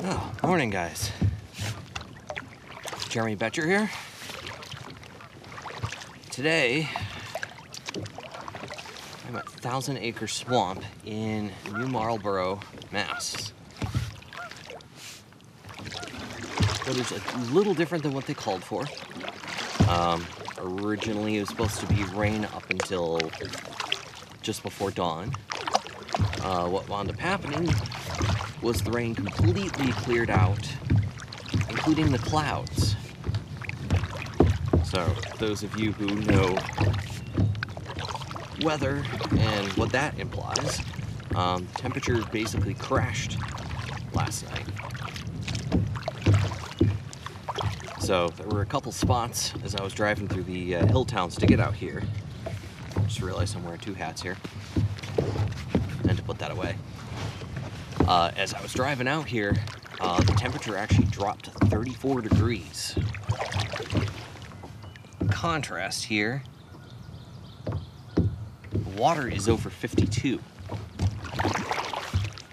Oh, morning guys. Jeremy Betcher here. Today, I'm at 1,000 Acre Swamp in New Marlborough, Mass. Weather's a little different than what they called for. Originally it was supposed to be rain up until just before dawn. What wound up happening was the rain completely cleared out, including the clouds. So, those of you who know weather and what that implies, temperature basically crashed last night. So, there were a couple spots as I was driving through the hill towns to get out here. Just realized I'm wearing two hats here. And to put that away. As I was driving out here, the temperature actually dropped to 34 degrees. In contrast here, the water is over 52.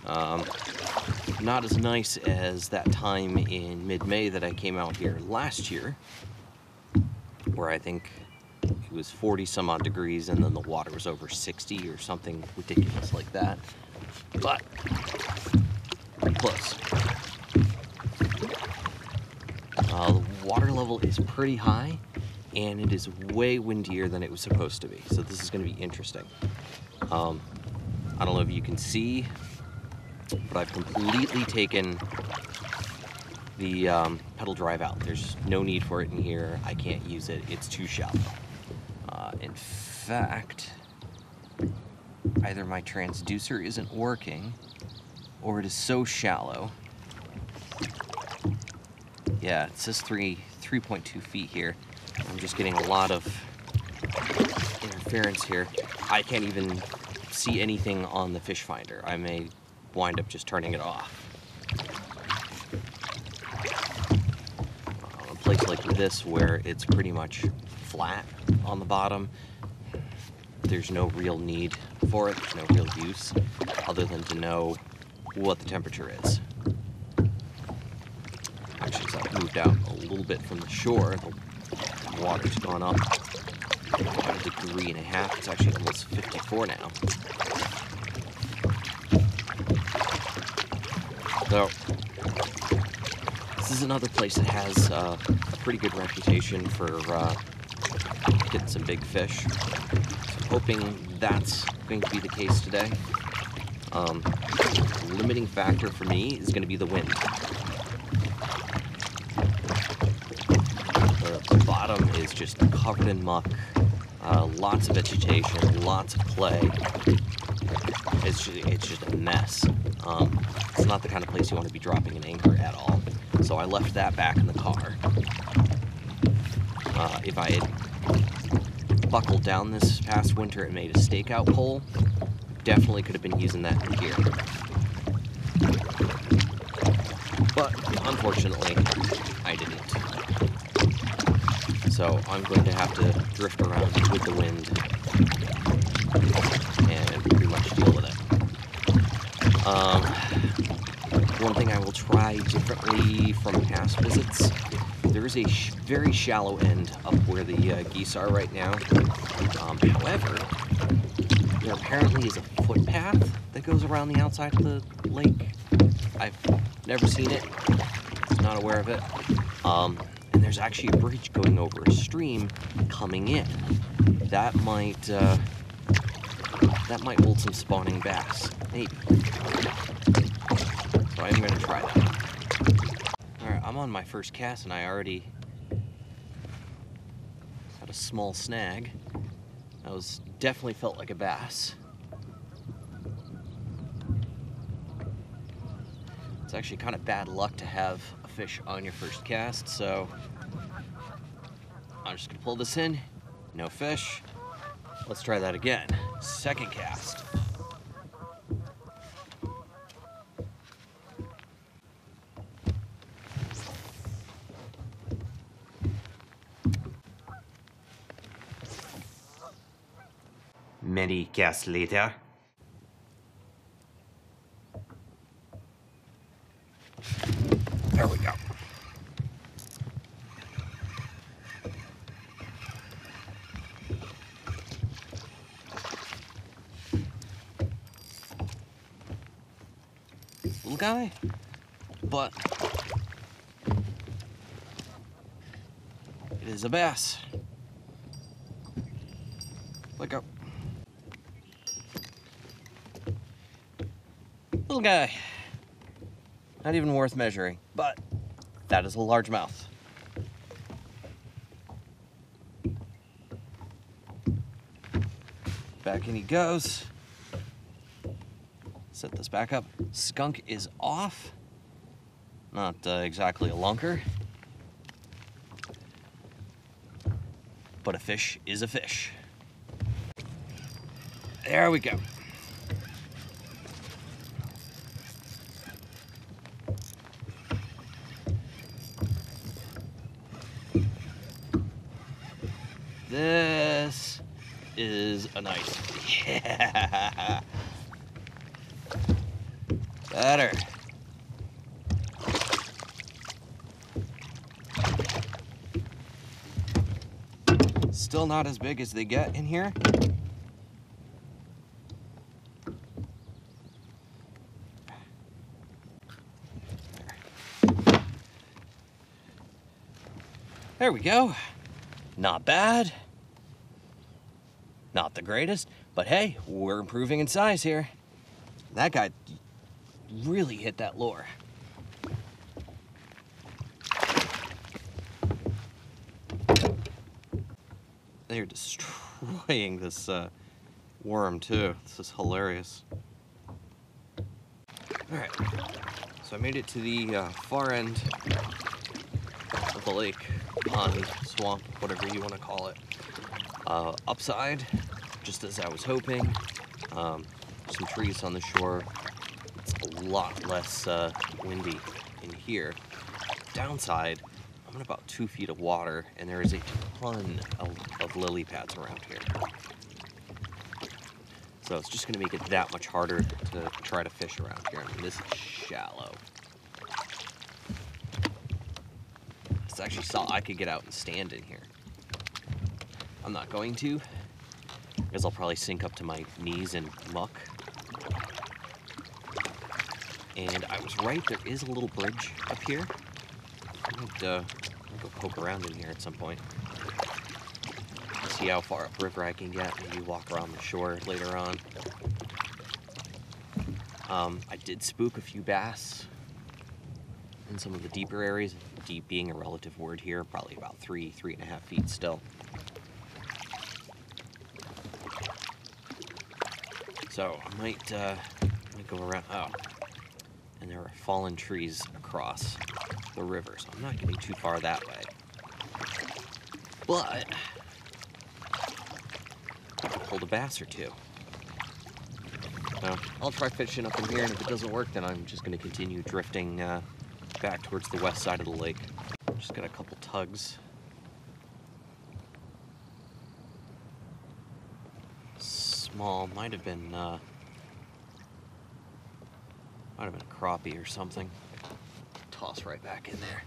Not as nice as that time in mid-May that I came out here last year, where I think it was 40 some odd degrees and then the water was over 60 or something ridiculous like that. But pretty close. The water level is pretty high and it is way windier than it was supposed to be. So this is going to be interesting. I don't know if you can see, but I've completely taken the pedal drive out. There's no need for it in here. I can't use it. It's too shallow. In fact, either my transducer isn't working or it is so shallow. Yeah, it says 3.2 feet here. I'm just getting a lot of interference here. I can't even see anything on the fish finder. I may wind up just turning it off. A place like this where it's pretty much flat on the bottom, there's no real need for it. There's no real use other than to know what the temperature is. Actually, as I've moved out a little bit from the shore, the water's gone up about 1.5 degrees. It's actually almost 54 now. So, this is another place that has a pretty good reputation for getting some big fish. So I'm hoping that's going to be the case today. The limiting factor for me is going to be the wind. The bottom is just covered in muck, lots of vegetation, lots of clay. It's just a mess. It's not the kind of place you want to be dropping an anchor at all. So I left that back in the car. If I had buckled down this past winter and made a stakeout pole, definitely could have been using that in here. But unfortunately, I didn't. So I'm going to have to drift around with the wind and pretty much deal with it. One thing I will try differently from past visits, there is a very shallow end up where the geese are right now. However, there apparently is a footpath that goes around the outside of the lake. I've never seen it, not aware of it. And there's actually a bridge going over a stream coming in. That might hold some spawning bass, maybe. So I'm going to try that. Alright, I'm on my first cast and I already had a small snag. That was definitely felt like a bass. It's actually kind of bad luck to have a fish on your first cast, so I'm just gonna pull this in. No fish. Let's try that again. Second cast. Many casts later. little guy, but it is a bass. Look up. Little guy. Not even worth measuring, but that is a largemouth. Back in he goes. Set this back up. Skunk is off. Not exactly a lunker, but a fish is a fish. There we go. This is a nice, yeah. Better. Still not as big as they get in here. There we go. Not bad. Not the greatest, but hey, we're improving in size here. That guy really hit that lure. They're destroying this worm too. This is hilarious. All right, so I made it to the far end of the lake, pond, swamp, whatever you want to call it. Upside, just as I was hoping, some trees on the shore. It's a lot less windy in here. Downside, I'm in about 2 feet of water, and there is a ton of lily pads around here. So it's just going to make it that much harder to try to fish around here. I mean, this is shallow. It's actually I could get out and stand in here. I'm not going to, because I'll probably sink up to my knees in muck. And I was right, there is a little bridge up here. I might go poke around in here at some point. See how far upriver I can get, maybe walk around the shore later on. I did spook a few bass in some of the deeper areas. Deep being a relative word here, probably about 3.5 feet still. So I might go around. Oh, and there are fallen trees across the river, so I'm not getting too far that way. But I could hold a bass or two. So I'll try fishing up in here, and if it doesn't work, then I'm just going to continue drifting back towards the west side of the lake. Just got a couple tugs. Small, might have been a crappie or something. Toss right back in there.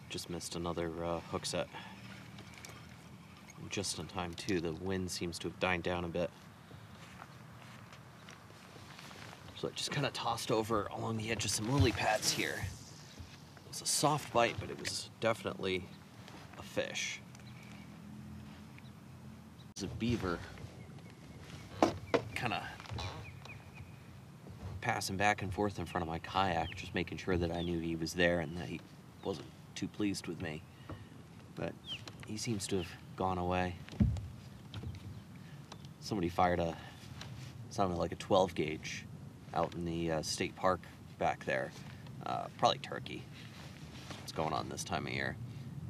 Just missed another hook set. Just in time too. The wind seems to have died down a bit. So it just kind of tossed over along the edge of some lily pads here. It was a soft bite, but it was definitely a fish. It's a beaver kind of passing back and forth in front of my kayak, just making sure that I knew he was there and that he wasn't too pleased with me. But he seems to have gone away. Somebody fired sounded like a 12 gauge out in the state park back there. Probably turkey. That's what's going on this time of year.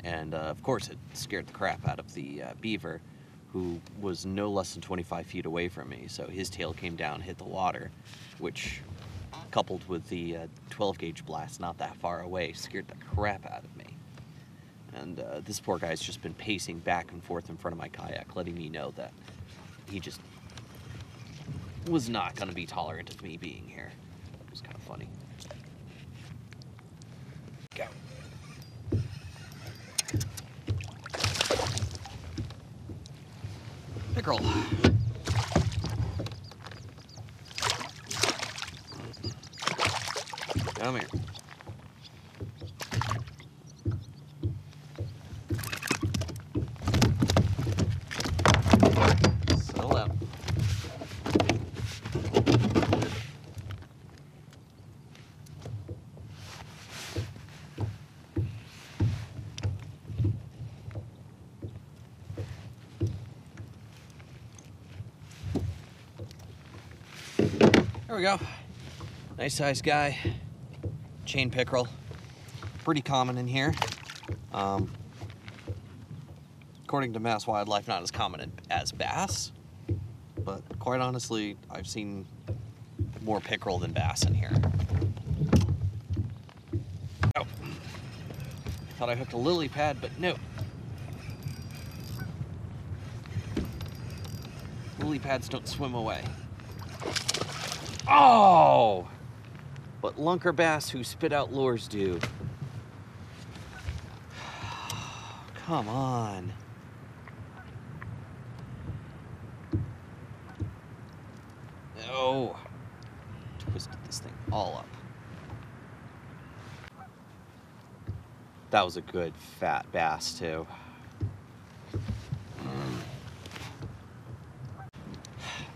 And of course it scared the crap out of the beaver, who was no less than 25 feet away from me. So his tail came down, hit the water, which coupled with the 12 gauge blast not that far away scared the crap out of me. And this poor guy's just been pacing back and forth in front of my kayak, letting me know that he just was not going to be tolerant of me being here. It was kind of funny. Go. pickerel. Come here. Settle out. There we go. Nice sized guy. Chain pickerel. Pretty common in here. According to Mass Wildlife, not as common as bass. But quite honestly, I've seen more pickerel than bass in here. Oh. Thought I hooked a lily pad, but no. Lily pads don't swim away. Oh! But lunker bass who spit out lures do. Come on. Oh. Twisted this thing all up. That was a good fat bass too.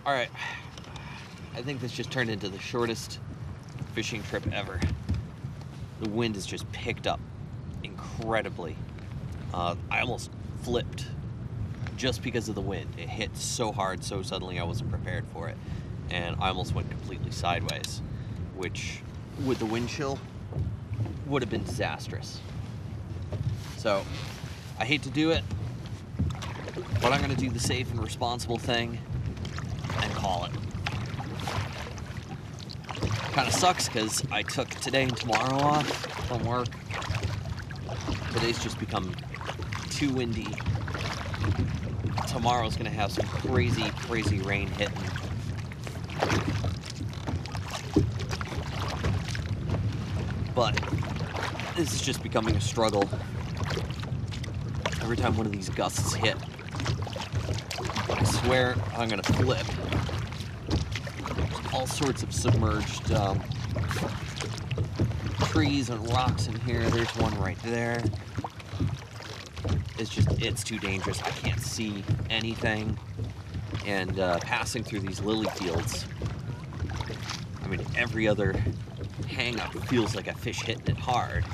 All right. I think this just turned into the shortest fishing trip ever. The wind has just picked up incredibly. I almost flipped just because of the wind. It hit so hard, so suddenly I wasn't prepared for it. And I almost went completely sideways, which with the wind chill would have been disastrous. So I hate to do it, but I'm gonna do the safe and responsible thing and call it. Kind of sucks because I took today and tomorrow off from work. Today's just become too windy. Tomorrow's gonna have some crazy, crazy rain hitting. But this is just becoming a struggle. Every time one of these gusts hit, I swear I'm gonna flip. All sorts of submerged trees and rocks in here. There's one right there. It's too dangerous. I can't see anything. And passing through these lily fields, I mean, every other hang up feels like a fish hitting it hard.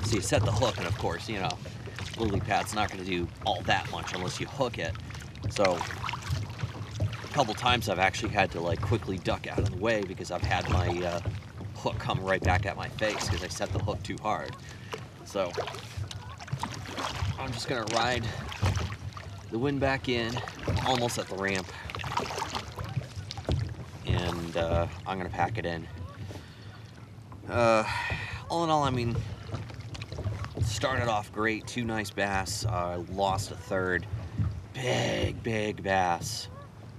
So you set the hook, and of course, you know, lily pad's not going to do all that much unless you hook it. So a couple times I've actually had to like quickly duck out of the way because I've had my hook come right back at my face because I set the hook too hard. So I'm just gonna ride the wind back in, almost at the ramp, and I'm gonna pack it in. All in all, I mean, started off great, 2 nice bass. Lost a third, big bass.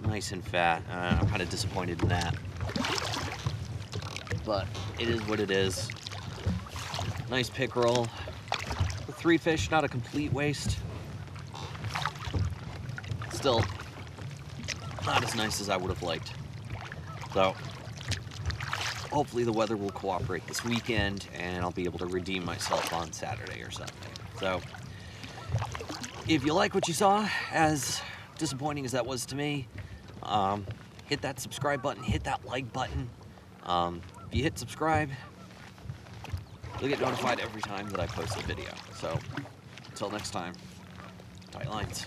Nice and fat. I'm kind of disappointed in that. But it is what it is. Nice pickerel. The 3 fish, not a complete waste. Still, not as nice as I would have liked. So, hopefully the weather will cooperate this weekend and I'll be able to redeem myself on Saturday or something. So, if you like what you saw, as disappointing as that was to me, hit that subscribe button, hit that like button. If you hit subscribe, you'll get notified every time that I post a video. So, until next time, tight lines.